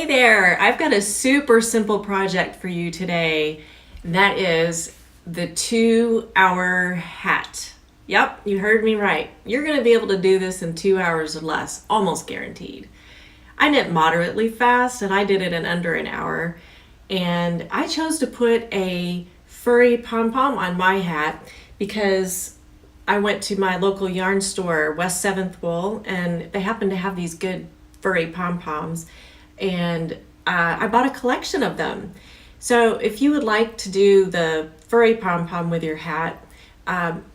Hey there, I've got a super simple project for you today. And that is the 2 hour hat. Yep, you heard me right. You're going to be able to do this in 2 hours or less, almost guaranteed. I knit moderately fast and I did it in under an hour. And I chose to put a furry pom-pom on my hat because I went to my local yarn store, West 7th Wool, and they happen to have these good furry pom-poms. And I bought a collection of them. So if you would like to do the furry pom-pom with your hat,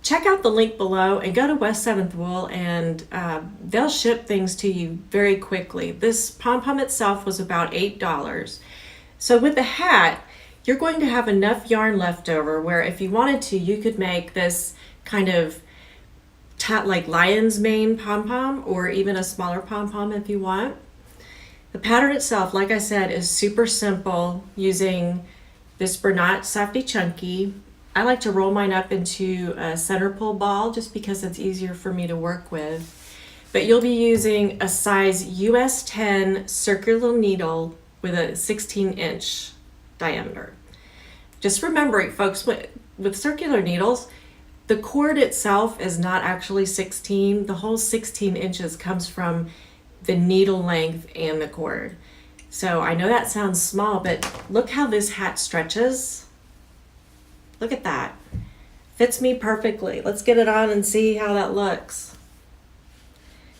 check out the link below and go to West 7th Wool, and they'll ship things to you very quickly. This pom-pom itself was about $8. So with the hat, you're going to have enough yarn left over where if you wanted to, you could make this kind of like lion's mane pom-pom, or even a smaller pom-pom if you want. The pattern itself, like I said, is super simple using this Bernat Softy Chunky. I like to roll mine up into a center pull ball just because it's easier for me to work with. But you'll be using a size US 10 circular needle with a 16-inch diameter. Just remember, folks, with circular needles, the cord itself is not actually 16. The whole 16 inches comes from the needle length and the cord. So I know that sounds small, but look how this hat stretches. Look at that. Fits me perfectly. Let's get it on and see how that looks.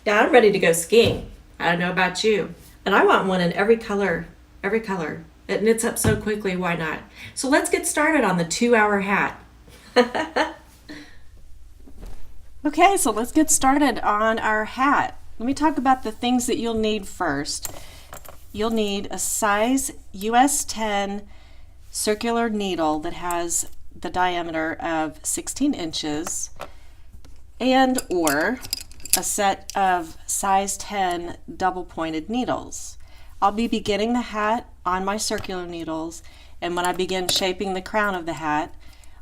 Yeah, I'm ready to go skiing. I don't know about you, but I want one in every color, every color. It knits up so quickly, why not? So let's get started on the 2-hour hat. Okay, so let's get started on our hat. Let me talk about the things that you'll need first. You'll need a size US 10 circular needle that has the diameter of 16 inches and or a set of size 10 double pointed needles. I'll be beginning the hat on my circular needles, and when I begin shaping the crown of the hat,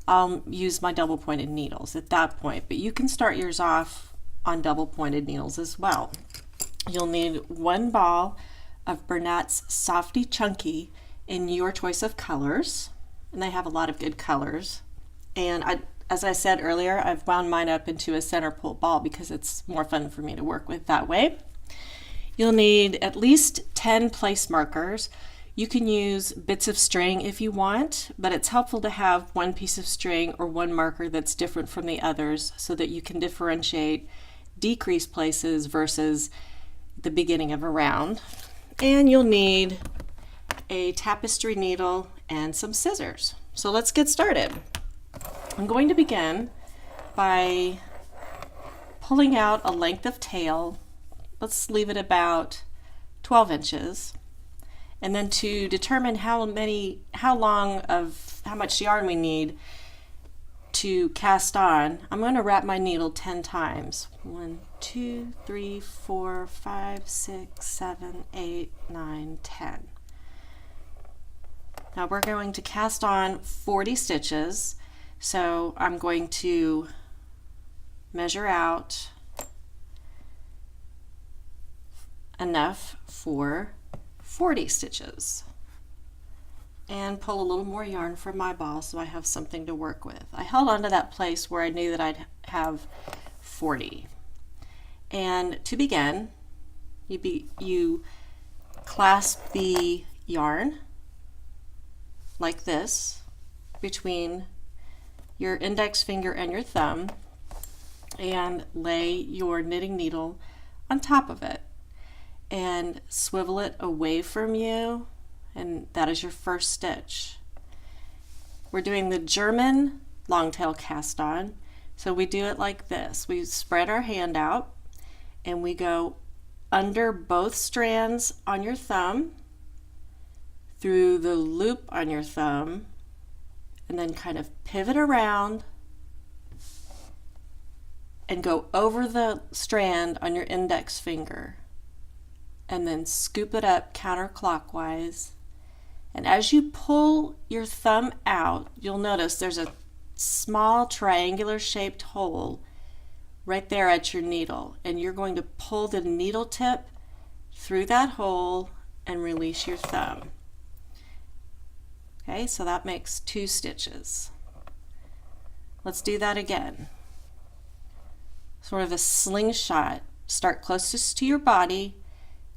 I'll use my double pointed needles at that point, but you can start yours off on double pointed needles as well. You'll need one ball of Bernat's Softy Chunky in your choice of colors, and they have a lot of good colors. And as I said earlier, I've wound mine up into a center pull ball because it's more fun for me to work with that way. You'll need at least 10 place markers. You can use bits of string if you want, but it's helpful to have one piece of string or one marker that's different from the others so that you can differentiate decrease places versus the beginning of a round. And you'll need a tapestry needle and some scissors. So let's get started. I'm going to begin by pulling out a length of tail. Let's leave it about 12 inches. And then to determine how much yarn we need to cast on, I'm going to wrap my needle 10 times. 1, 2, 3, 4, 5, 6, 7, 8, 9, 10. Now we're going to cast on 40 stitches, so I'm going to measure out enough for 40 stitches and pull a little more yarn from my ball so I have something to work with. I held on to that place where I knew that I'd have 40. And to begin, you clasp the yarn like this between your index finger and your thumb and lay your knitting needle on top of it and swivel it away from you, and that is your first stitch. We're doing the German long tail cast on, so we do it like this. We spread our hand out and we go under both strands on your thumb, through the loop on your thumb, and then kind of pivot around and go over the strand on your index finger, and then scoop it up counterclockwise. And as you pull your thumb out, you'll notice there's a small triangular shaped hole right there at your needle, and you're going to pull the needle tip through that hole and release your thumb. Okay, so that makes 2 stitches. Let's do that again. Sort of a slingshot. Start closest to your body,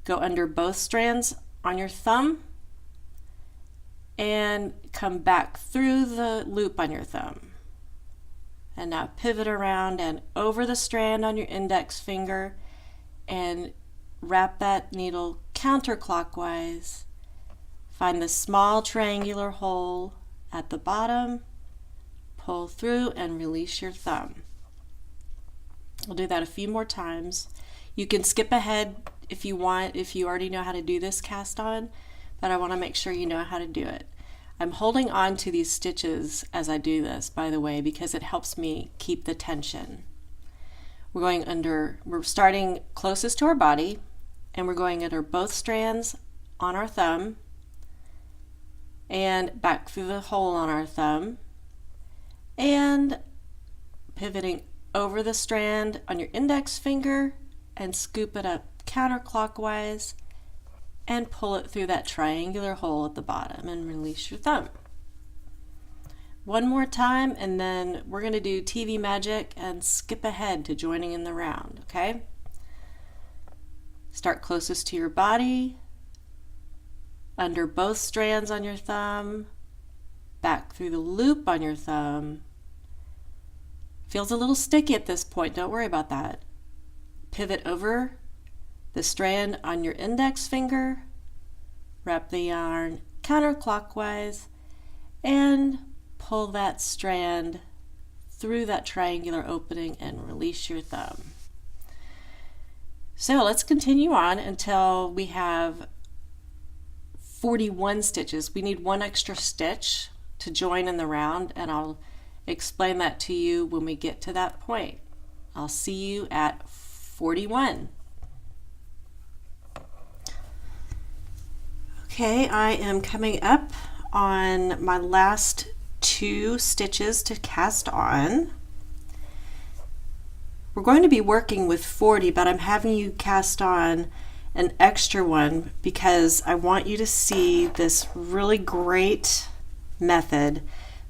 go under both strands on your thumb, and come back through the loop on your thumb. And now pivot around and over the strand on your index finger and wrap that needle counterclockwise. Find the small triangular hole at the bottom, pull through and release your thumb. We'll do that a few more times. You can skip ahead if you want, if you already know how to do this cast on, but I want to make sure you know how to do it. I'm holding on to these stitches as I do this, by the way, because it helps me keep the tension. We're starting closest to our body, and we're going under both strands on our thumb, and back through the hole on our thumb, and pivoting over the strand on your index finger and scoop it up counterclockwise and pull it through that triangular hole at the bottom and release your thumb. One more time, and then we're going to do TV magic and skip ahead to joining in the round, okay? Start closest to your body, under both strands on your thumb, back through the loop on your thumb. Feels a little sticky at this point, don't worry about that. Pivot over the strand on your index finger, wrap the yarn counterclockwise, and pull that strand through that triangular opening and release your thumb. So let's continue on until we have 41 stitches. We need 1 extra stitch to join in the round, and I'll explain that to you when we get to that point. I'll see you at 41. Okay, I am coming up on my last 2 stitches to cast on. We're going to be working with 40, but I'm having you cast on an extra one because I want you to see this really great method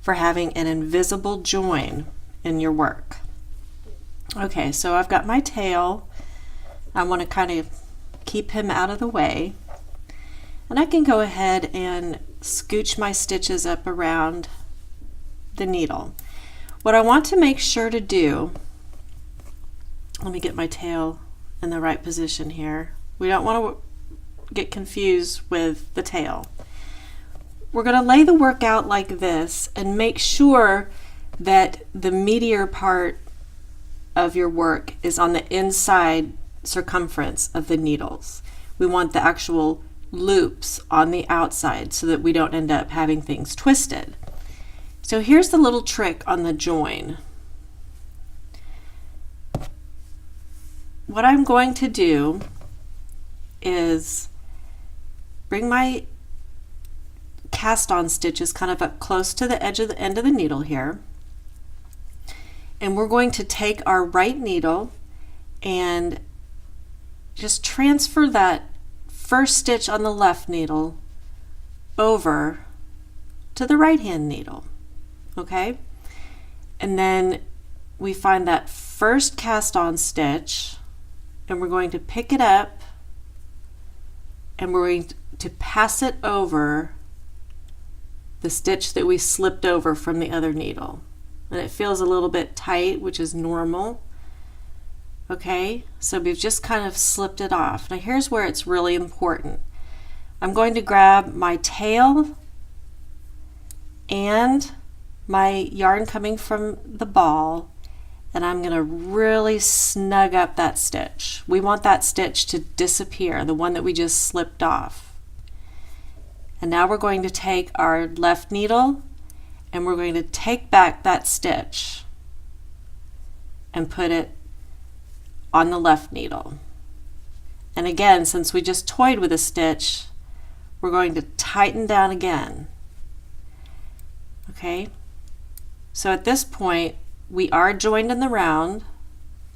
for having an invisible join in your work. Okay, so I've got my tail. I want to kind of keep him out of the way. And I can go ahead and scooch my stitches up around the needle. What I want to make sure to do, let me get my tail in the right position here. We don't want to get confused with the tail. We're going to lay the work out like this and make sure that the meatier part of your work is on the inside circumference of the needles. We want the actual loops on the outside so that we don't end up having things twisted. So here's the little trick on the join. What I'm going to do is bring my cast on stitches kind of up close to the edge of the end of the needle here, and we're going to take our right needle and just transfer that first stitch on the left needle over to the right hand needle, okay? And then we find that first cast on stitch, and we're going to pick it up and we're going to pass it over the stitch that we slipped over from the other needle. And it feels a little bit tight, which is normal. Okay, so we've just kind of slipped it off. Now here's where it's really important. I'm going to grab my tail and my yarn coming from the ball, and I'm going to really snug up that stitch. We want that stitch to disappear, the one that we just slipped off. And now we're going to take our left needle and we're going to take back that stitch and put it on the left needle. And again, since we just toyed with a stitch, we're going to tighten down again. Okay, so at this point we are joined in the round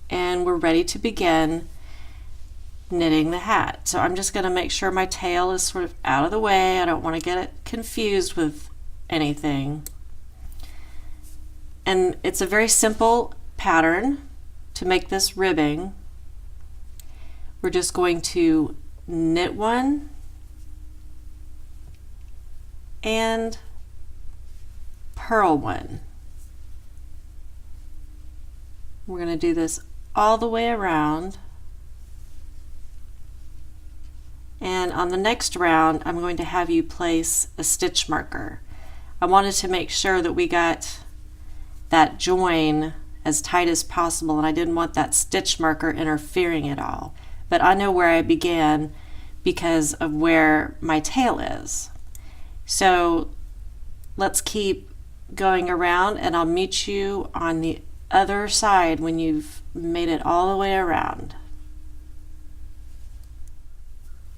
and we're ready to begin knitting the hat. So I'm just going to make sure my tail is sort of out of the way. I don't want to get it confused with anything. And it's a very simple pattern to make this ribbing. We're just going to knit one and purl one. We're going to do this all the way around. And on the next round, I'm going to have you place a stitch marker. I wanted to make sure that we got that join as tight as possible, and I didn't want that stitch marker interfering at all. But I know where I began because of where my tail is. So let's keep going around, and I'll meet you on the other side when you've made it all the way around.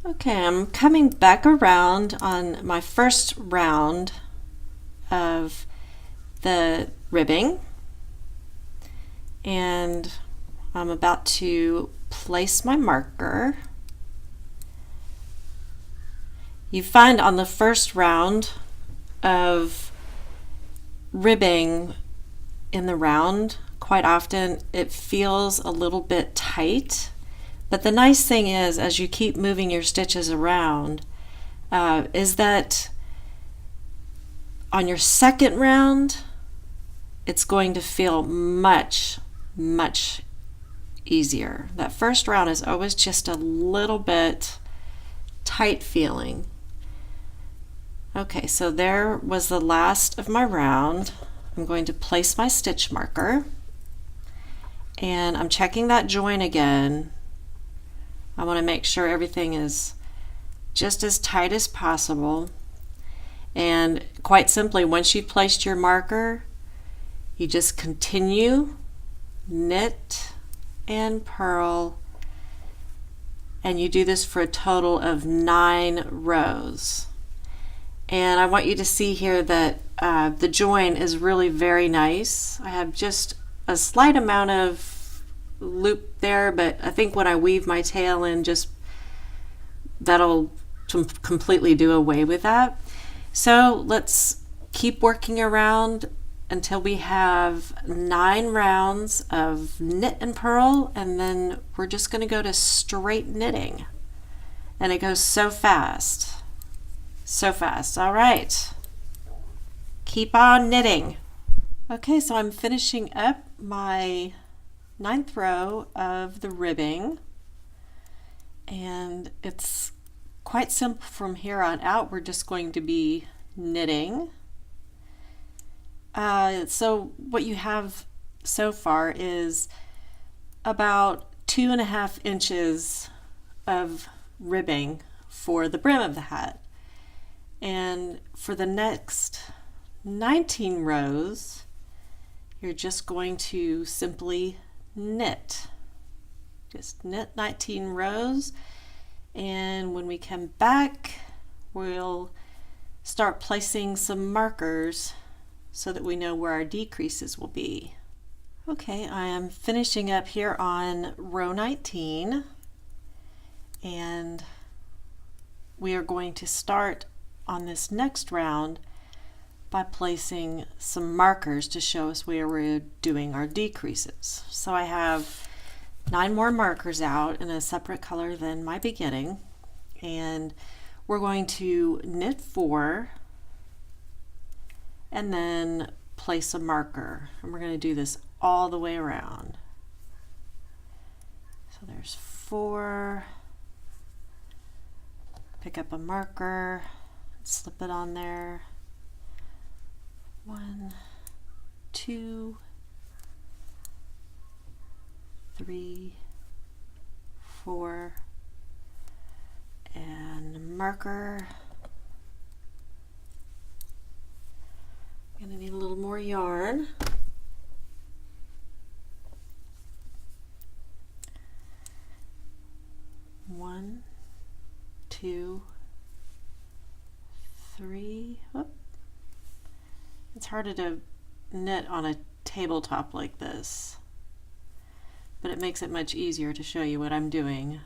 Okay, I'm coming back around on my first round of the ribbing, and I'm about to place my marker. You find on the first round of ribbing in the round, quite often it feels a little bit tight. But the nice thing is, as you keep moving your stitches around, is that on your second round, it's going to feel much, much easier. That first round is always just a little bit tight feeling. Okay, so there was the last of my round. I'm going to place my stitch marker, and I'm checking that join again. I want to make sure everything is just as tight as possible. And quite simply, once you've placed your marker, you just continue, knit and purl, and you do this for a total of 9 rows. And I want you to see here that the join is really very nice. I have just a slight amount of loop there, but I think when I weave my tail in, just that'll completely do away with that. So let's keep working around until we have 9 rounds of knit and purl, and then we're just going to go to straight knitting. And it goes so fast. So fast. All right. Keep on knitting. Okay, so I'm finishing up my 9th row of the ribbing, and it's quite simple from here on out. We're just going to be knitting. So what you have so far is about 2.5 inches of ribbing for the brim of the hat. And for the next 19 rows, you're just going to simply knit. Just knit 19 rows, and when we come back, we'll start placing some markers so that we know where our decreases will be. Okay, I am finishing up here on row 19, and we are going to start on this next round by placing some markers to show us where we're doing our decreases. So I have 9 more markers out in a separate color than my beginning, and we're going to knit 4 and then place a marker, and we're going to do this all the way around. So there's 4, pick up a marker, slip it on there. 1, 2, 3, 4, and marker. I'm going to need a little more yarn. One, 2, 3. Whoop. It's harder to knit on a tabletop like this, but it makes it much easier to show you what I'm doing.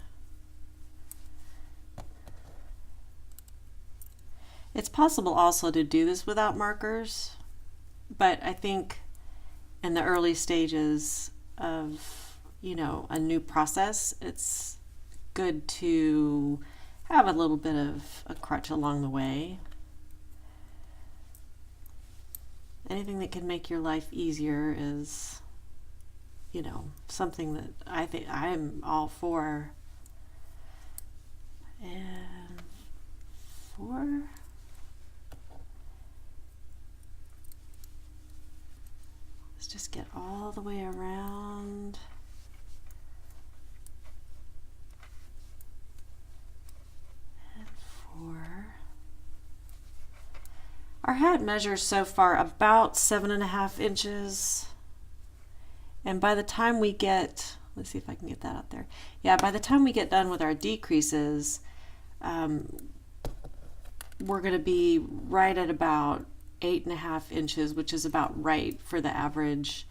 It's possible also to do this without markers, but I think in the early stages of, a new process, it's good to have a little bit of a crutch along the way. Anything that can make your life easier is, something that I think I'm all for. And 4. Let's just get all the way around. And 4. Our hat measures so far about 7.5 inches. And by the time we get, let's see if I can get that out there. Yeah, by the time we get done with our decreases, we're going to be right at about 8.5 inches, which is about right for the average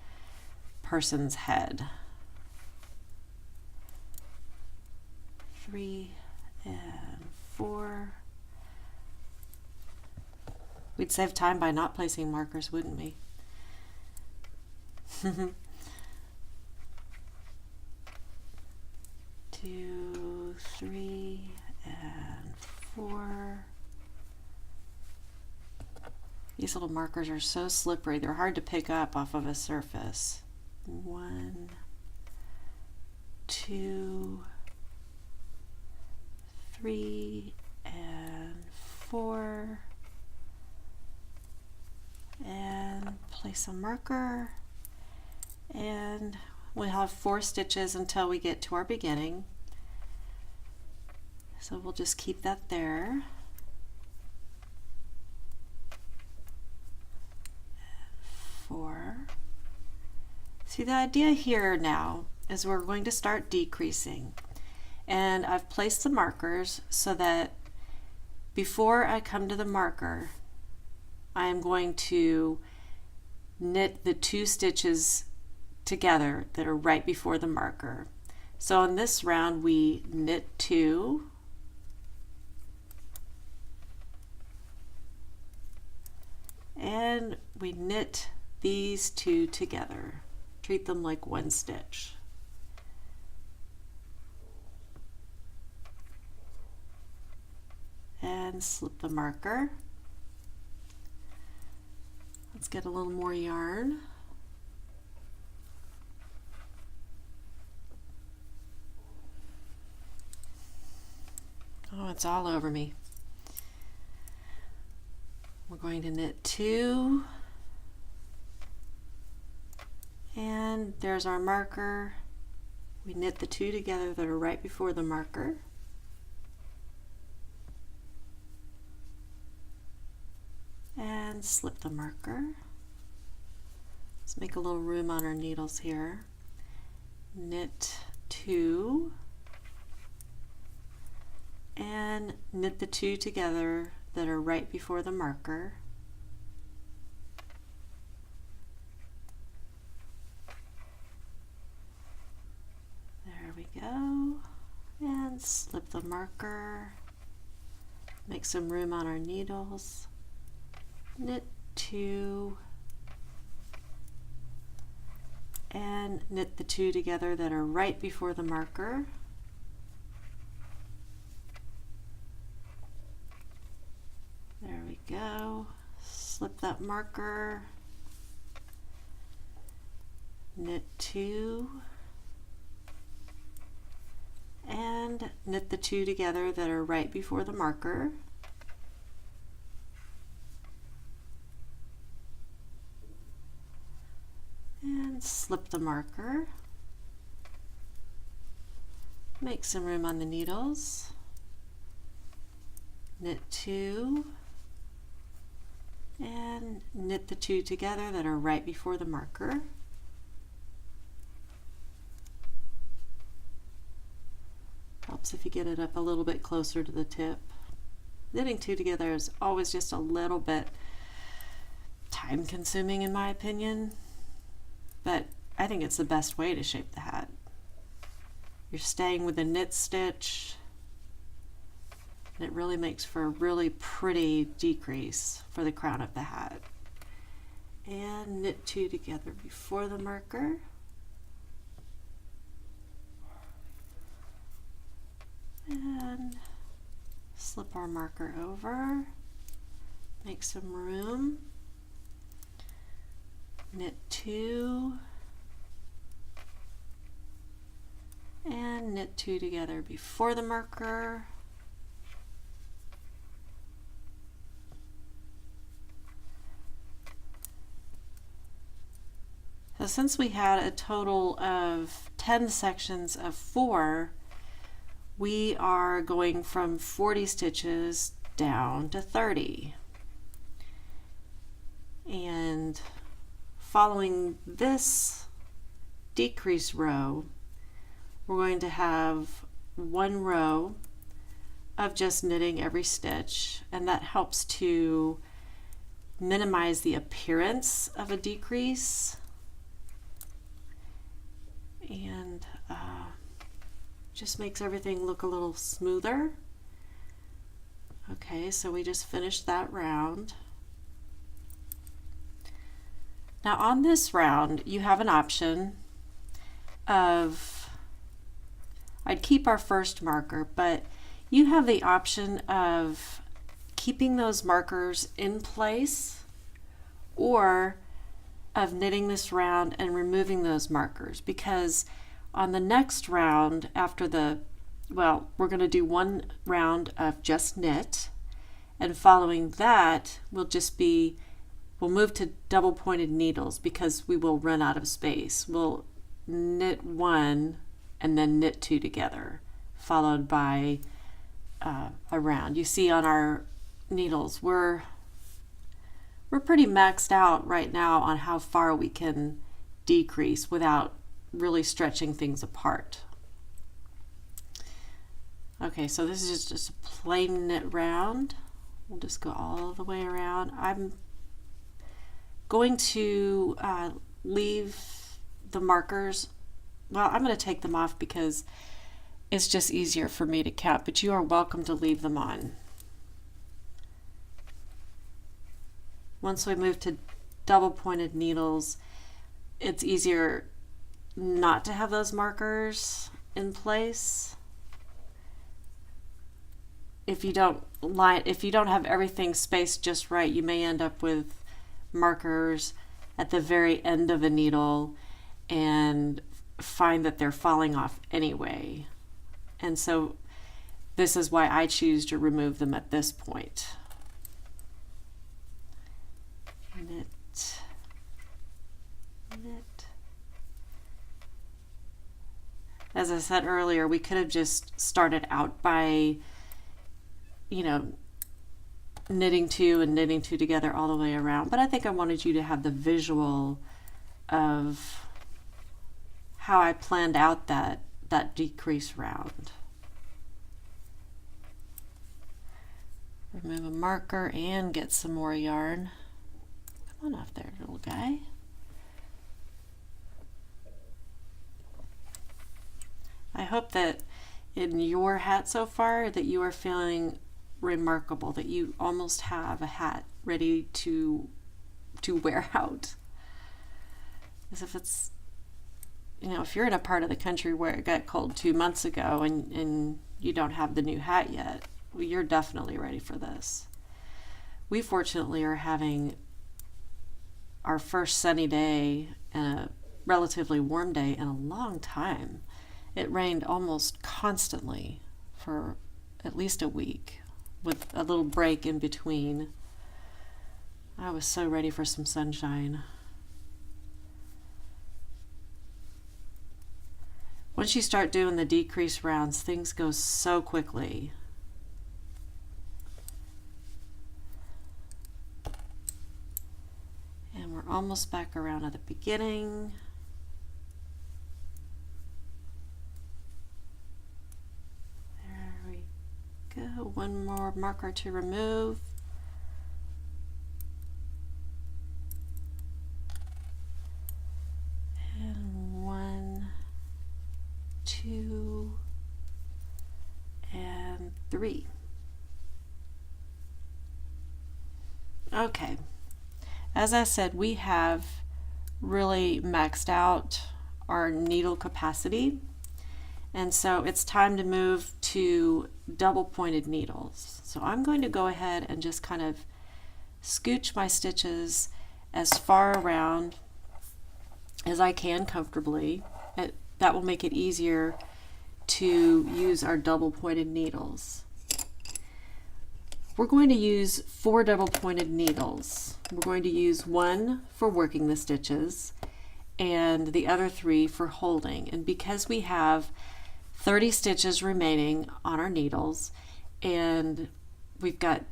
person's head. 3 and 4. We'd save time by not placing markers, wouldn't we? 2, 3, and 4. These little markers are so slippery. They're hard to pick up off of a surface. 1, 2, 3, and 4. And place a marker. And we'll have 4 stitches until we get to our beginning. So we'll just keep that there. 4. See, the idea here now is we're going to start decreasing. And I've placed the markers so that before I come to the marker, I am going to knit the 2 stitches together that are right before the marker. So in this round we knit 2, and we knit these 2 together. Treat them like one stitch. And slip the marker. Let's get a little more yarn. Oh, it's all over me. We're going to knit 2, and there's our marker. We knit the 2 together that are right before the marker. And slip the marker. Let's make a little room on our needles here. Knit 2 and knit the 2 together that are right before the marker. There we go. And slip the marker. Make some room on our needles. Knit 2 and knit the 2 together that are right before the marker. There we go. Slip that marker. Knit 2 and knit the 2 together that are right before the marker. And slip the marker. Make some room on the needles. Knit 2 and knit the 2 together that are right before the marker. Helps if you get it up a little bit closer to the tip. Knitting 2 together is always just a little bit time consuming in my opinion, but I think it's the best way to shape the hat. You're staying with a knit stitch, And it really makes for a really pretty decrease for the crown of the hat. And knit 2 together before the marker. And slip our marker over, make some room, knit 2, and knit 2 together before the marker. So since we had a total of 10 sections of 4, we are going from 40 stitches down to 30. And following this decrease row, we're going to have 1 row of just knitting every stitch, and that helps to minimize the appearance of a decrease and just makes everything look a little smoother. Okay, so we just finished that round. Now on this round, you have an option of, I'd keep our first marker, but you have the option of keeping those markers in place or of knitting this round and removing those markers, because on the next round after we're going to do 1 round of just knit, and following that we'll move to double pointed needles because we will run out of space. We'll knit 1 and then knit 2 together, followed by a round. You see on our needles we're pretty maxed out right now on how far we can decrease without really stretching things apart. Okay, so this is just a plain knit round. We'll just go all the way around. I'm going to leave the markers, well, I'm going to take them off because it's just easier for me to count, but you are welcome to leave them on. Once we move to double pointed needles, it's easier not to have those markers in place. If you don't have everything spaced just right, you may end up with markers at the very end of a needle and find that they're falling off anyway. And so this is why I choose to remove them at this point. Knit, knit. As I said earlier, we could have just started out by, knitting 2 and knitting 2 together all the way around, but I think I wanted you to have the visual of how I planned out that decrease round. Remove a marker and get some more yarn. Come on off there, little guy. I hope that in your hat so far that you are feeling remarkable, that you almost have a hat ready to wear out. As if it's, if you're in a part of the country where it got cold 2 months ago and you don't have the new hat yet, well, you're definitely ready for this. We fortunately are having our first sunny day and a relatively warm day in a long time. It rained almost constantly for at least a week with a little break in between. I was so ready for some sunshine. Once you start doing the decrease rounds, things go so quickly. And we're almost back around at the beginning. There we go. One more marker to remove. And 1, 2, and 3. Okay, as I said, we have really maxed out our needle capacity, and so it's time to move to double pointed needles. So I'm going to go ahead and just kind of scooch my stitches as far around as I can comfortably. That will make it easier to use our double pointed needles. We're going to use 4 double pointed needles. We're going to use 1 for working the stitches and the other 3 for holding. And because we have 30 stitches remaining on our needles and we've got,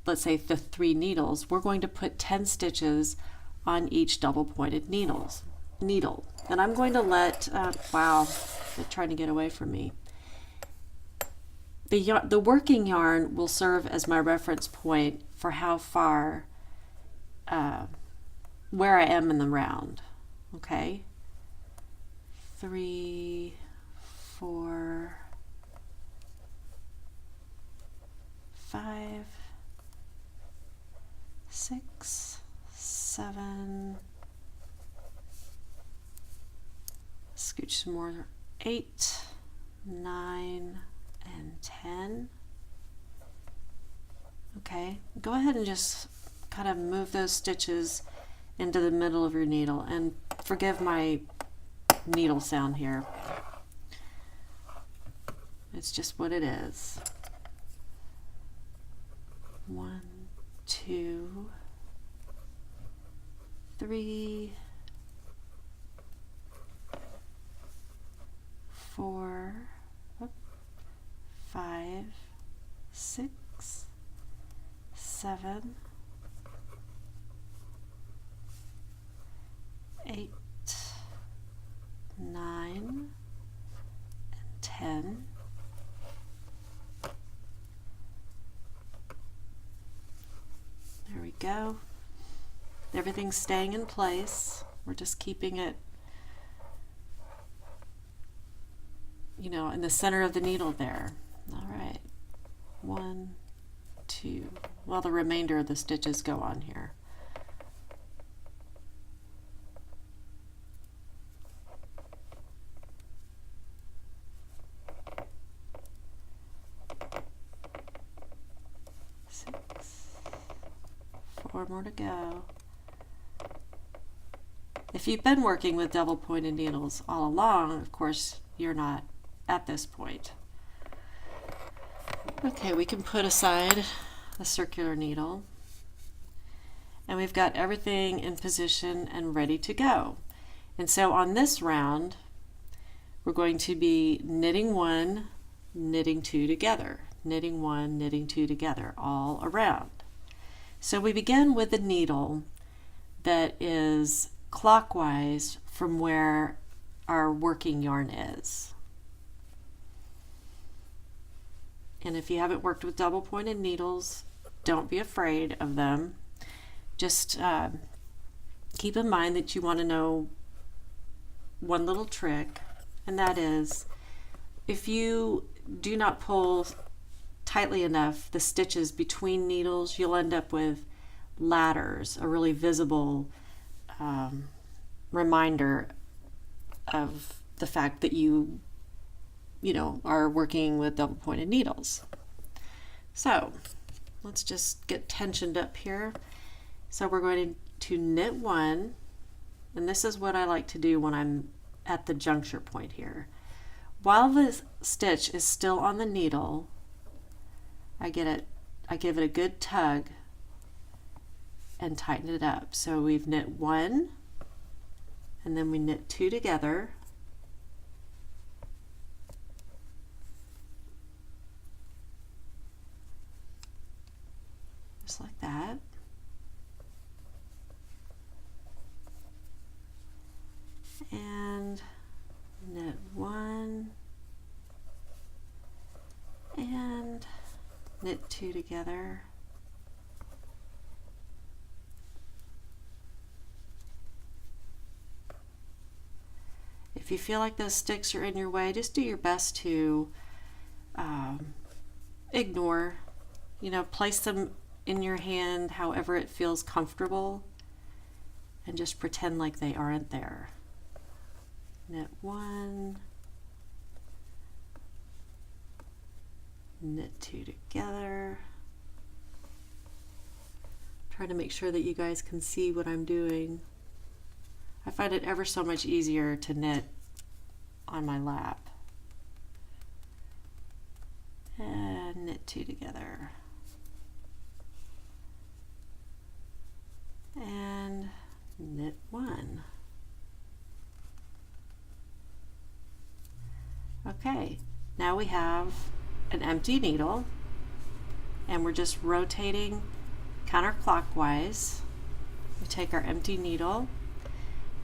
let's say, the 3 needles, we're going to put 10 stitches on each double pointed needle. And I'm going to let, wow, they're trying to get away from me. The working yarn will serve as my reference point for how far, where I am in the round. Okay? 3, 4, 5, 6, 7, scooch some more, 8, 9, and 10. Okay, go ahead and just kind of move those stitches into the middle of your needle, and forgive my needle sound here. It's just what it is. 1, 2, 3, 4, 5, 6, 7, 8, 9, and 10. There we go. Everything's staying in place. We're just keeping it, in the center of the needle there. All right. 1, 2. Well, the remainder of the stitches go on here. Four more to go. If you've been working with double pointed needles all along, of course, you're not at this point. Okay, we can put aside the circular needle, and we've got everything in position and ready to go. And so on this round, we're going to be knitting 1, knitting 2 together, knitting 1, knitting 2 together, all around. So we begin with a needle that is clockwise from where our working yarn is. And if you haven't worked with double pointed needles, don't be afraid of them. Just keep in mind that you want to know one little trick, and that is if you do not pull tightly enough the stitches between needles, you'll end up with ladders, a really visible reminder of the fact that you are working with double pointed needles. So let's just get tensioned up here. So we're going to knit 1, and this is what I like to do when I'm at the juncture point here. While the stitch is still on the needle, I give it a good tug and tighten it up. So we've knit 1, and then we knit 2 together. Just like that. And knit 1 and knit 2 together. If you feel like those sticks are in your way, just do your best to ignore, place them in your hand however it feels comfortable and just pretend like they aren't there. Knit one, knit two together. Try to make sure that you guys can see what I'm doing. I find it ever so much easier to knit on my lap. And knit two together. And knit one. Okay, now we have an empty needle and we're just rotating counterclockwise. We take our empty needle,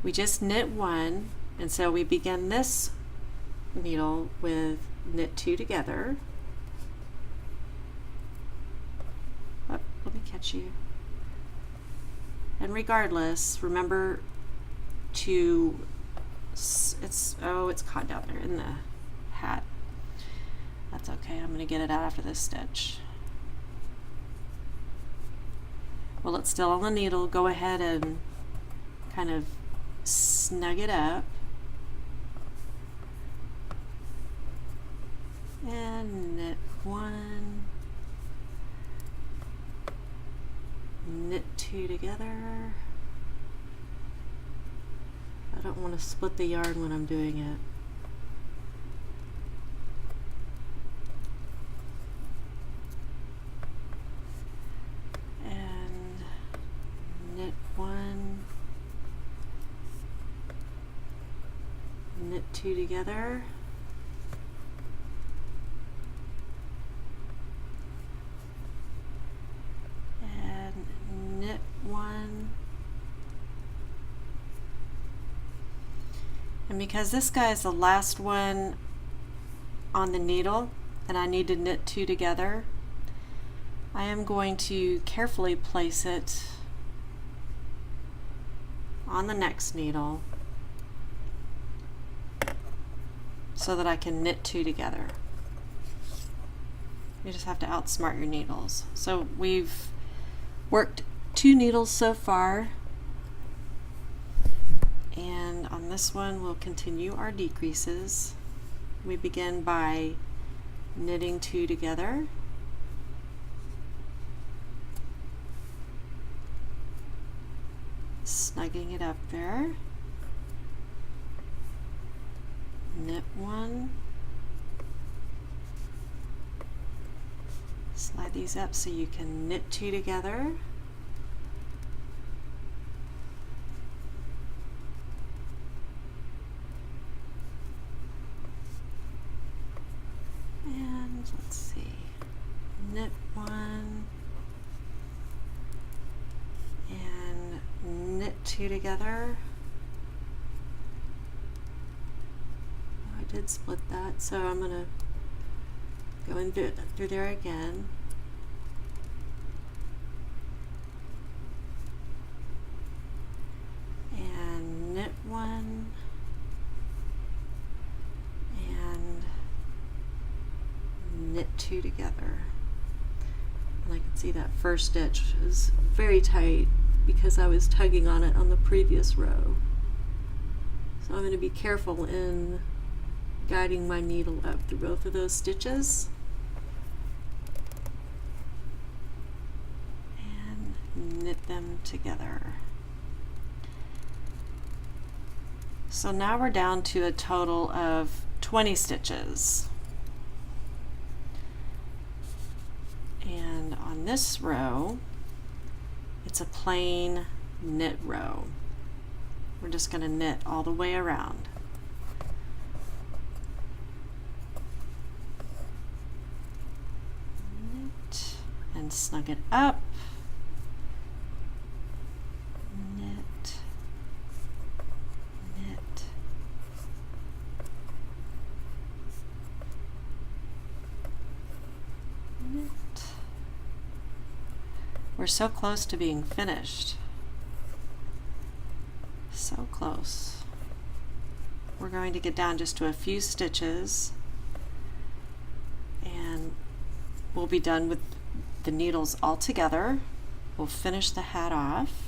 we just knit one, and so we begin this needle with knit two together. Oh, let me catch you. And regardless, remember to, it's caught down there in the hat. That's okay, I'm going to get it out after this stitch. Well, it's still on the needle. Go ahead and kind of snug it up. And knit one, knit two together. I don't want to split the yarn when I'm doing it. And knit one, knit two together. Knit one, and because this guy is the last one on the needle and I need to knit two together, I am going to carefully place it on the next needle so that I can knit two together. You just have to outsmart your needles. So we've worked two needles so far, and on this one we'll continue our decreases. We begin by knitting two together, snugging it up there, knit one, slide these up so you can knit two together, and let's see, knit one and knit two together. Oh, I did split that, so I'm going to go and do it through there again. And knit one and knit two together. And I can see that first stitch is very tight because I was tugging on it on the previous row. So I'm going to be careful in guiding my needle up through both of those stitches. And knit them together. So now we're down to a total of 20 stitches. And on this row, it's a plain knit row. We're just going to knit all the way around. Knit and snug it up. Knit, knit, knit. We're so close to being finished. So close. We're going to get down just to a few stitches and we'll be done with the needles all together. We'll finish the hat off.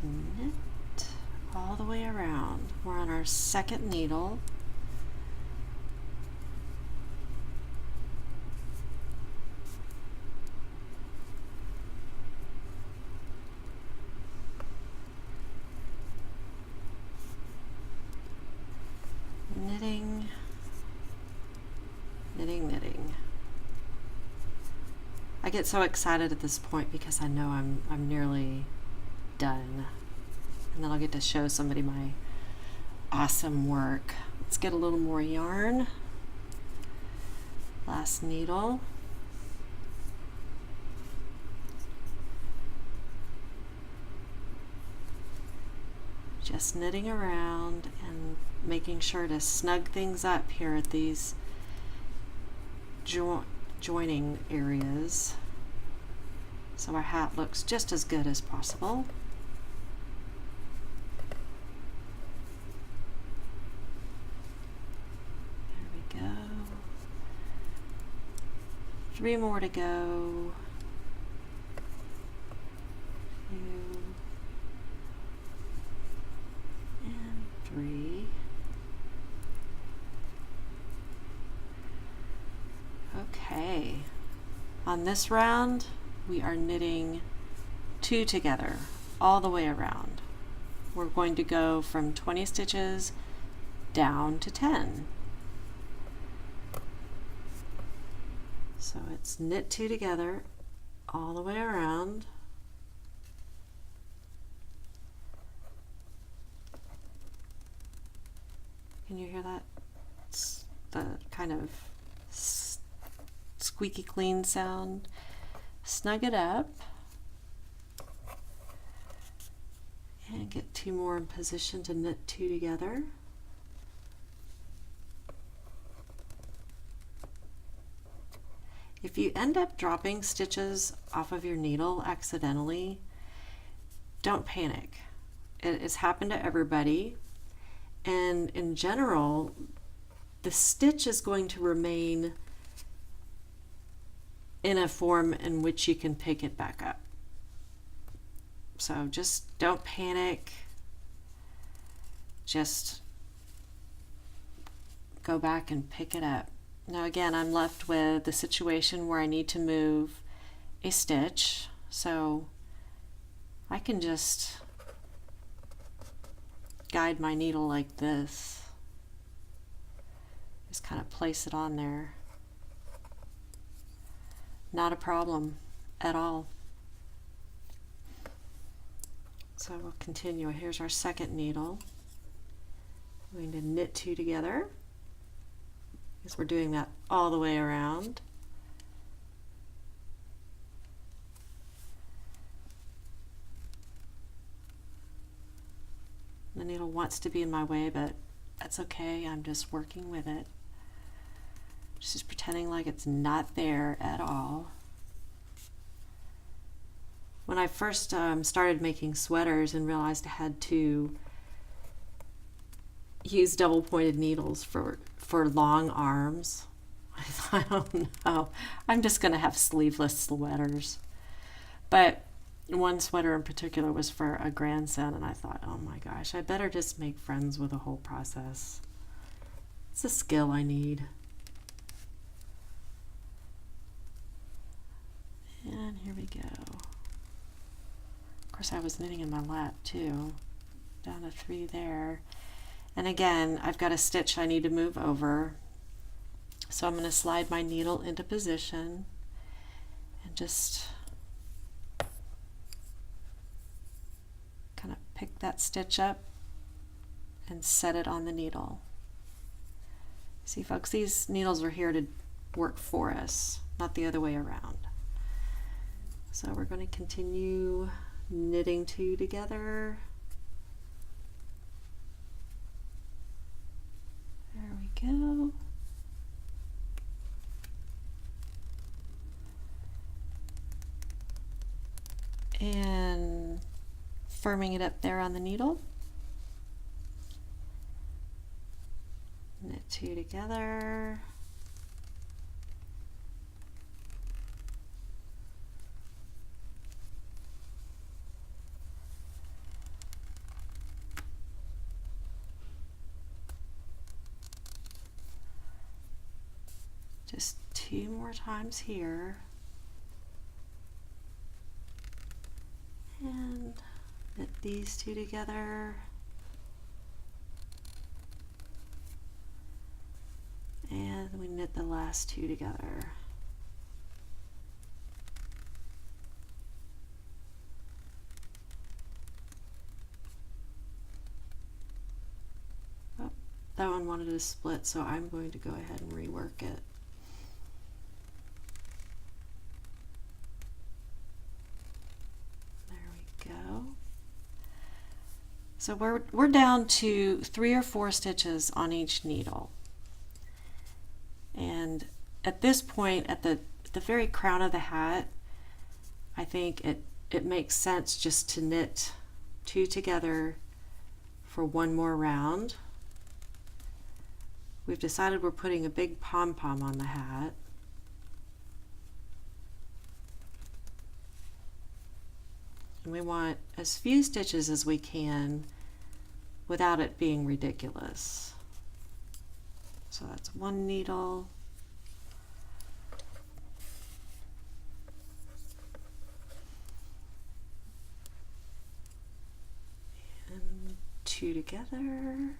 Knit all the way around. We're on our second needle. Knitting, knitting, knitting. I get so excited at this point because I know I'm nearly done. And then I'll get to show somebody my awesome work. Let's get a little more yarn. Last needle. Just knitting around and making sure to snug things up here at these joining areas so our hat looks just as good as possible. There we go. 3 more to go. 2 and 3. Okay, on this round we are knitting 2 together all the way around. We're going to go from 20 stitches down to 10. So it's knit 2 together all the way around. Can you hear that? It's the kind of squeaky clean sound. Snug it up and get 2 more in position to knit 2 together. If you end up dropping stitches off of your needle accidentally, don't panic. It has happened to everybody, and in general the stitch is going to remain in a form in which you can pick it back up. So just don't panic. Just go back and pick it up. Now again, I'm left with the situation where I need to move a stitch, so I can just guide my needle like this. Just kind of place it on there. Not a problem at all. So we'll continue. Here's our second needle. We're going to knit 2 together, because we're doing that all the way around. The needle wants to be in my way, but that's okay. I'm just working with it. Just pretending like it's not there at all. When I first started making sweaters and realized I had to use double pointed needles for long arms, I thought, oh no, I'm just going to have sleeveless sweaters. But one sweater in particular was for a grandson, and I thought, oh my gosh, I better just make friends with the whole process. It's a skill I need. And here we go. Of course, I was knitting in my lap too. Down to 3 there. And again, I've got a stitch I need to move over. So I'm going to slide my needle into position and just kind of pick that stitch up and set it on the needle. See, folks, these needles are here to work for us, not the other way around. So we're going to continue knitting 2 together. There we go. And firming it up there on the needle. two together. Just two more times here. And knit these two together. And we knit the last two together. Oh, that one wanted to split, so I'm going to go ahead and rework it. So we're down to 3 or 4 stitches on each needle. And at this point, at the very crown of the hat, I think it makes sense just to knit 2 together for one more round. We've decided we're putting a big pom-pom on the hat. And we want as few stitches as we can without it being ridiculous. So that's one needle. And 2 together.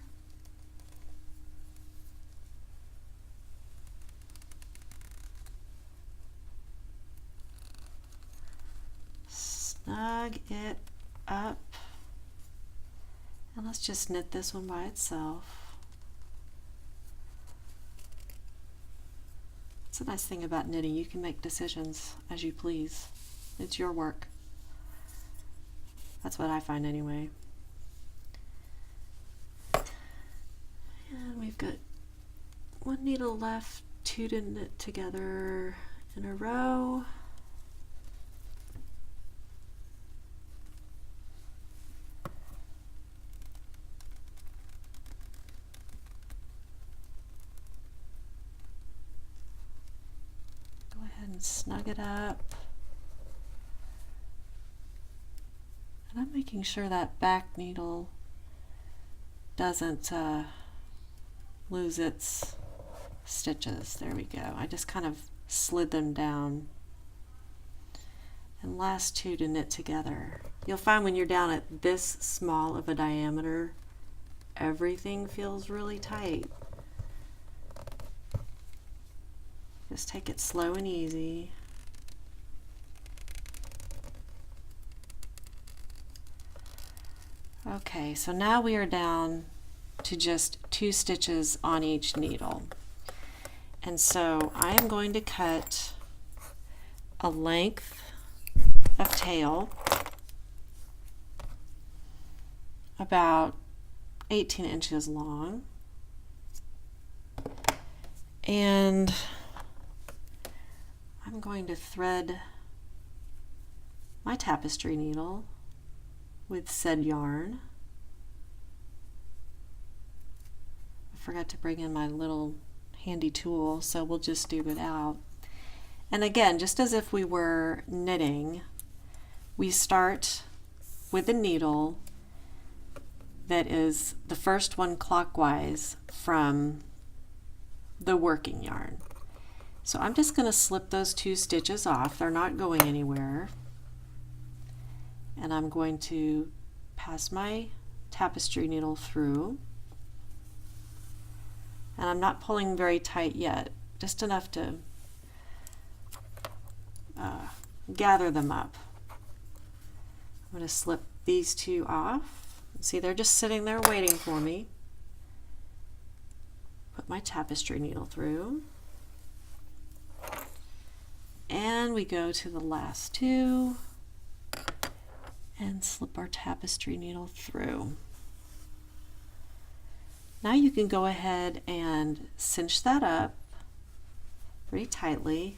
Snug it up. And let's just knit this one by itself. It's a nice thing about knitting. You can make decisions as you please. It's your work. That's what I find anyway. And we've got one needle left, 2 to knit together in a row. And snug it up. And I'm making sure that back needle doesn't lose its stitches. There we go. I just kind of slid them down. And last 2 to knit together. You'll find when you're down at this small of a diameter, everything feels really tight. Just take it slow and easy. Okay, so now we are down to just 2 stitches on each needle. And so I am going to cut a length of tail about 18 inches long. And I'm going to thread my tapestry needle with said yarn. I forgot to bring in my little handy tool, so we'll just do it out. And again, just as if we were knitting, we start with a needle that is the first one clockwise from the working yarn. So I'm just going to slip those 2 stitches off. They're not going anywhere. And I'm going to pass my tapestry needle through. And I'm not pulling very tight yet, just enough to gather them up. I'm going to slip these 2 off. See, they're just sitting there waiting for me. Put my tapestry needle through. And we go to the last 2 and slip our tapestry needle through. Now you can go ahead and cinch that up pretty tightly.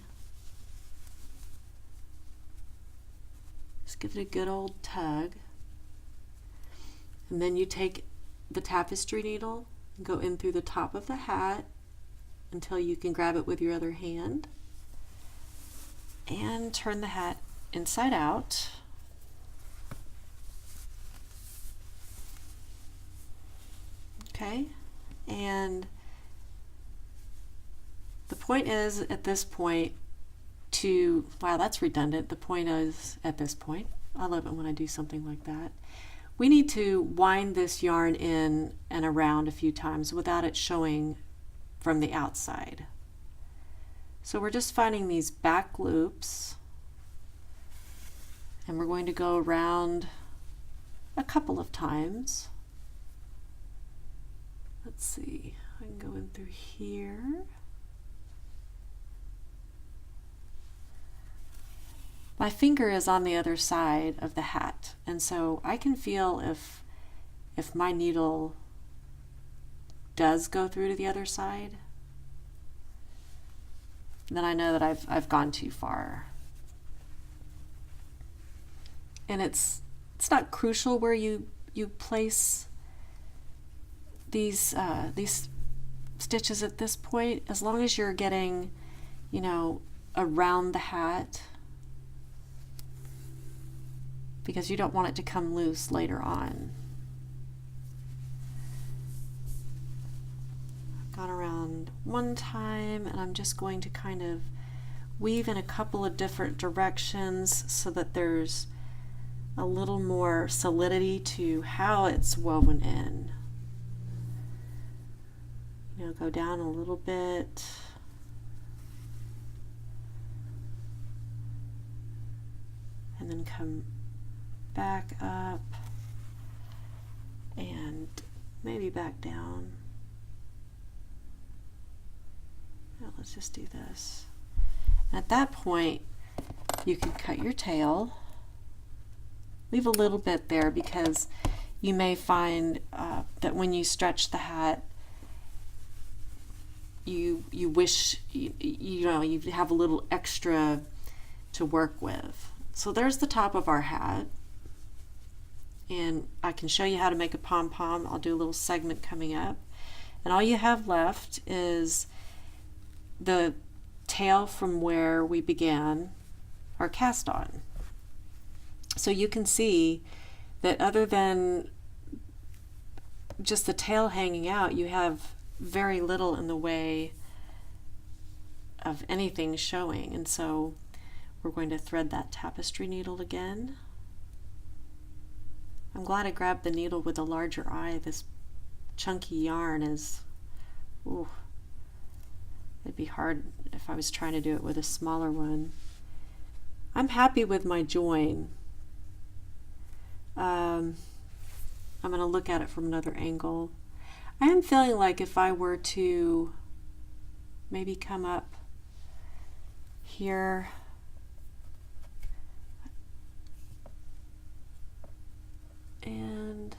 Just give it a good old tug. And then you take the tapestry needle, Go in through the top of the hat until you can grab it with your other hand. And turn the hat inside out. Okay, and the point is at this point to, wow, that's redundant. The point is at this point, I love it when I do something like that. We need to wind this yarn in and around a few times without it showing from the outside. So we're just finding these back loops, and we're going to go around a couple of times. Let's see, I can go in through here. My finger is on the other side of the hat, and so I can feel if my needle does go through to the other side, then I know that I've gone too far. And it's not crucial where you place these stitches at this point, as long as you're getting, you know, around the hat, because you don't want it to come loose later on. I've gone around one time, and I'm just going to kind of weave in a couple of different directions so that there's a little more solidity to how it's woven in. You know, go down a little bit. And then come back up and maybe back down. Now let's just do this. At that point, you can cut your tail. Leave a little bit there because you may find that when you stretch the hat, you wish you know you have a little extra to work with. So there's the top of our hat, and I can show you how to make a pom-pom. I'll do a little segment coming up, and all you have left is the tail from where we began our cast on. So you can see that other than just the tail hanging out, you have very little in the way of anything showing. And so we're going to thread that tapestry needle again. I'm glad I grabbed the needle with a larger eye. This chunky yarn is, ooh, it'd be hard if I was trying to do it with a smaller one. I'm happy with my join. I'm going to look at it from another angle. I am feeling like if I were to maybe come up here and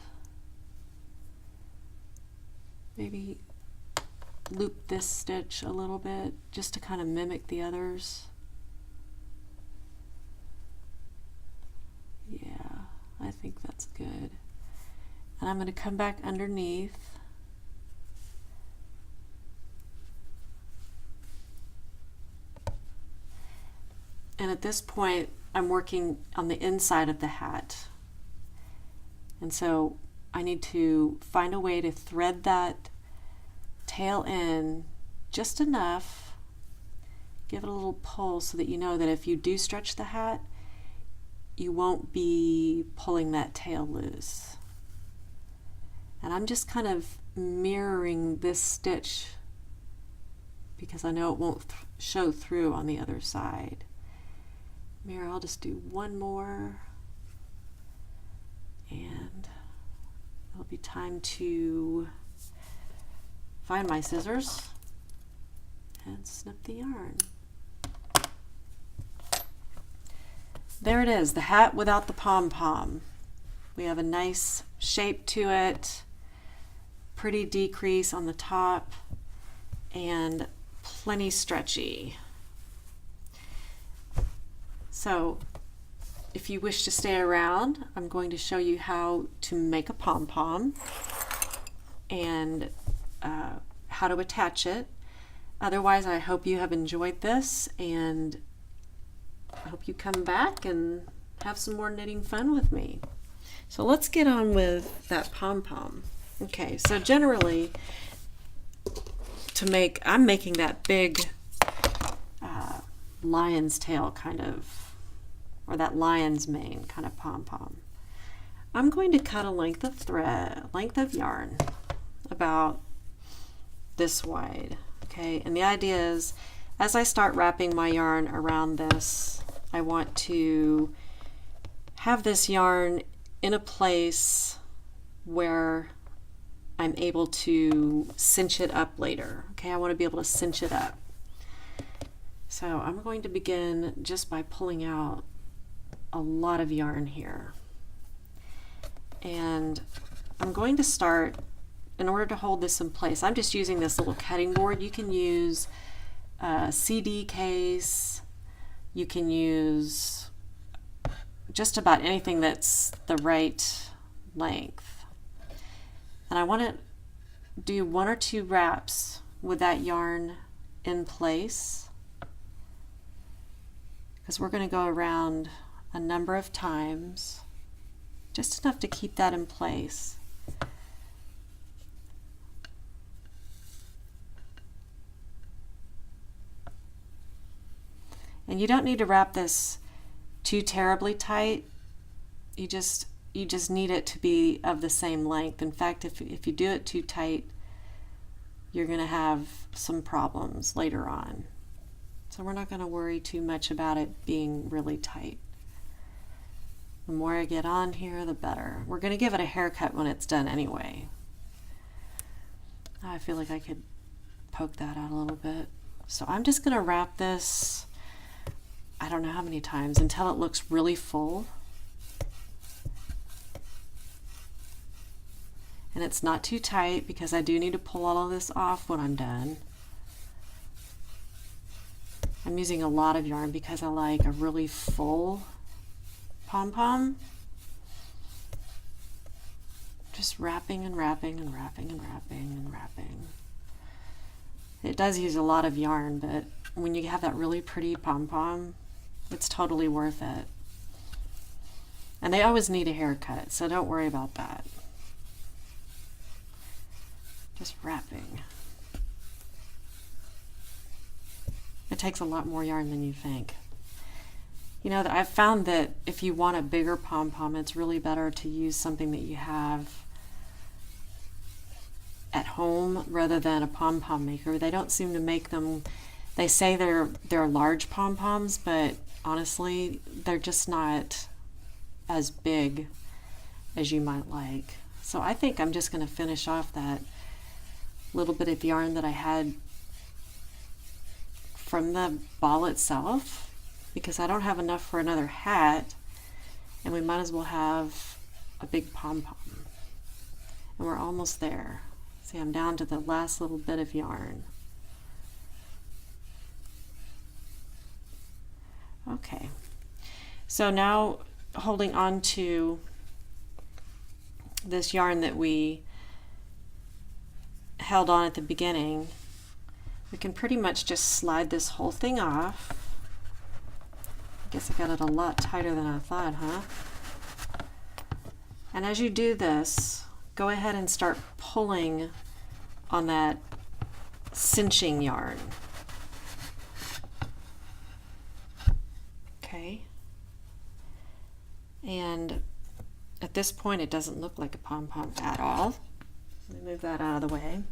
maybe loop this stitch a little bit just to kind of mimic the others. Yeah, I think that's good. And I'm going to come back underneath. And at this point, I'm working on the inside of the hat. And so I need to find a way to thread that tail in just enough, give it a little pull so that you know that if you do stretch the hat, you won't be pulling that tail loose. And I'm just kind of mirroring this stitch because I know it won't show through on the other side. Mirror, I'll just do one more, and it'll be time to find my scissors and snip the yarn. There it is, the hat without the pom-pom. We have a nice shape to it, pretty decrease on the top, and plenty stretchy. So if you wish to stay around, I'm going to show you how to make a pom-pom. And how to attach it. Otherwise, I hope you have enjoyed this, and I hope you come back and have some more knitting fun with me. So let's get on with that pom-pom. Okay, so generally, I'm making that big lion's tail kind of, or that lion's mane kind of pom-pom. I'm going to cut a length of yarn about this wide. Okay, and the idea is, as I start wrapping my yarn around this, I want to have this yarn in a place where I'm able to cinch it up later. Okay, I want to be able to cinch it up. So I'm going to begin just by pulling out a lot of yarn here. And I'm going to start, in order to hold this in place, I'm just using this little cutting board. You can use a CD case, you can use just about anything that's the right length. And I want to do 1 or 2 wraps with that yarn in place, because we're going to go around a number of times, just enough to keep that in place. And you don't need to wrap this too terribly tight. You just need it to be of the same length. In fact, if you do it too tight, you're going to have some problems later on. So we're not going to worry too much about it being really tight. The more I get on here, the better. We're going to give it a haircut when it's done anyway. I feel like I could poke that out a little bit. So I'm just going to wrap this, I don't know how many times, until it looks really full. And it's not too tight, because I do need to pull all of this off when I'm done. I'm using a lot of yarn because I like a really full pom-pom. Just wrapping and wrapping and wrapping and wrapping and wrapping. It does use a lot of yarn, but when you have that really pretty pom-pom, it's totally worth it. And they always need a haircut, so don't worry about that. Just wrapping. It takes a lot more yarn than you think. You know, I've found that if you want a bigger pom-pom, it's really better to use something that you have at home rather than a pom-pom maker. They don't seem to make them, they say they're large pom-poms, but honestly, they're just not as big as you might like. So I think I'm just going to finish off that little bit of yarn that I had from the ball itself, because I don't have enough for another hat, and we might as well have a big pom-pom. And we're almost there. See, I'm down to the last little bit of yarn. Okay, so now holding on to this yarn that we held on at the beginning, we can pretty much just slide this whole thing off. I guess I got it a lot tighter than I thought, huh? And as you do this, go ahead and start pulling on that cinching yarn. Okay. And at this point, it doesn't look like a pom-pom at all. Let me move that out of the way.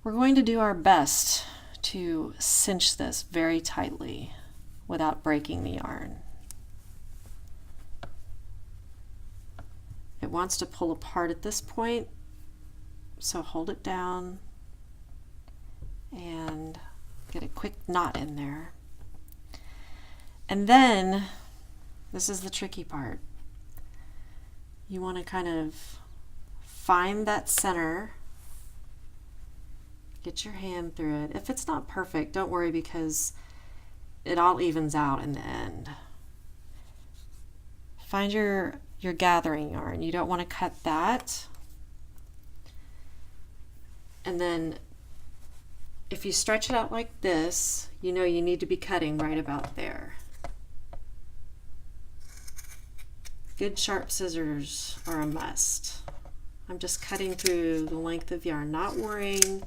We're going to do our best to cinch this very tightly without breaking the yarn. It wants to pull apart at this point, so hold it down and get a quick knot in there. And then, this is the tricky part. You want to kind of find that center, get your hand through it. If it's not perfect, don't worry, because it all evens out in the end. Find your gathering yarn. You don't want to cut that. And then if you stretch it out like this, you know you need to be cutting right about there. Good sharp scissors are a must. I'm just cutting through the length of yarn, not worrying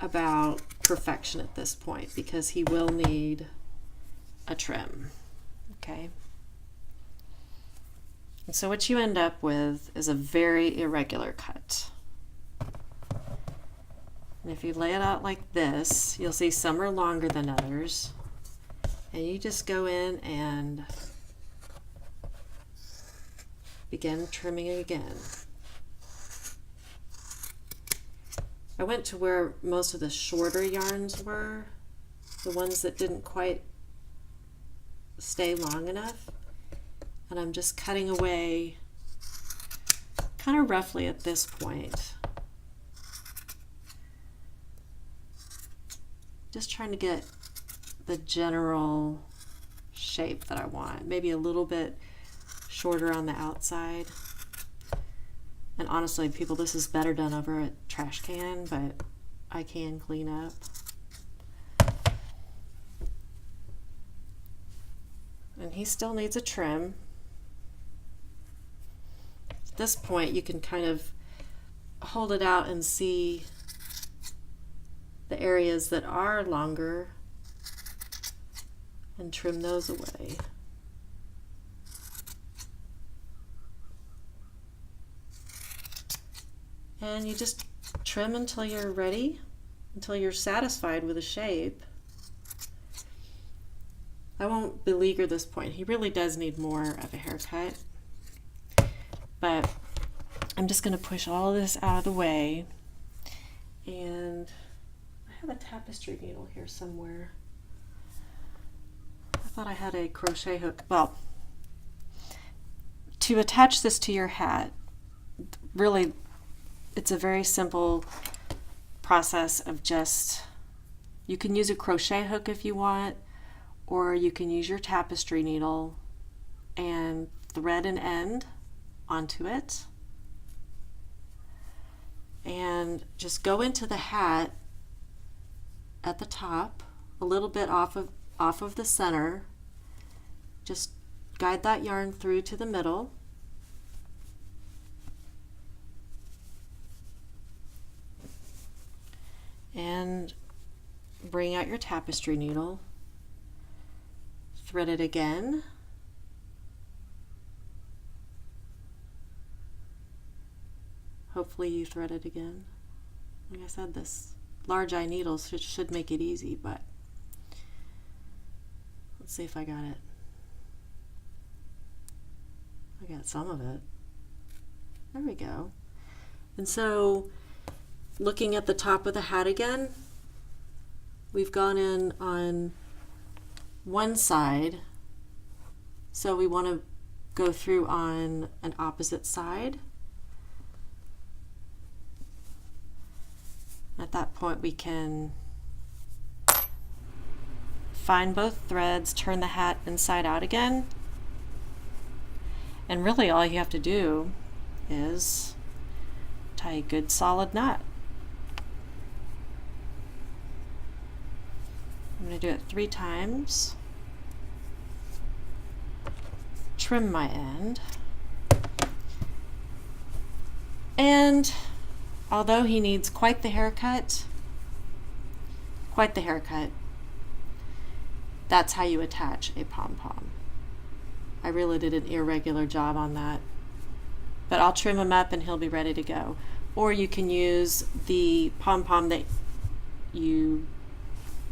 about perfection at this point because he will need a trim. Okay. And so what you end up with is a very irregular cut. And if you lay it out like this, you'll see some are longer than others. And you just go in and begin trimming it again. I went to where most of the shorter yarns were, the ones that didn't quite stay long enough. And I'm just cutting away kind of roughly at this point. Just trying to get the general shape that I want. Maybe a little bit shorter on the outside. And honestly, people, this is better done over a trash can, but I can clean up. And he still needs a trim. At this point, you can kind of hold it out and see the areas that are longer and trim those away. And you just trim until you're ready, until you're satisfied with the shape. I won't beleaguer this point. He really does need more of a haircut. But I'm just going to push all this out of the way. And I have a tapestry needle here somewhere. I thought I had a crochet hook. Well, to attach this to your hat, really, it's a very simple process of just, you can use a crochet hook if you want, or you can use your tapestry needle and thread an end onto it. And just go into the hat at the top, a little bit off of the center. Just guide that yarn through to the middle. And bring out your tapestry needle, thread it again, hopefully you thread it again. Like I said, this large eye needle should make it easy, but let's see if I got it. I got some of it. There we go. And so looking at the top of the hat again, we've gone in on one side, so we want to go through on an opposite side. At that point we can find both threads, turn the hat inside out again, and really all you have to do is tie a good solid knot. I'm going to do it 3 times. Trim my end. And although he needs quite the haircut, that's how you attach a pom-pom. I really did an irregular job on that. But I'll trim him up and he'll be ready to go. Or you can use the pom-pom that you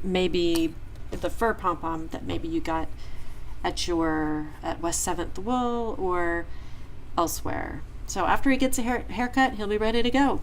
maybe, the fur pom-pom that maybe you got at West 7th Wool or elsewhere. So after he gets a haircut, he'll be ready to go.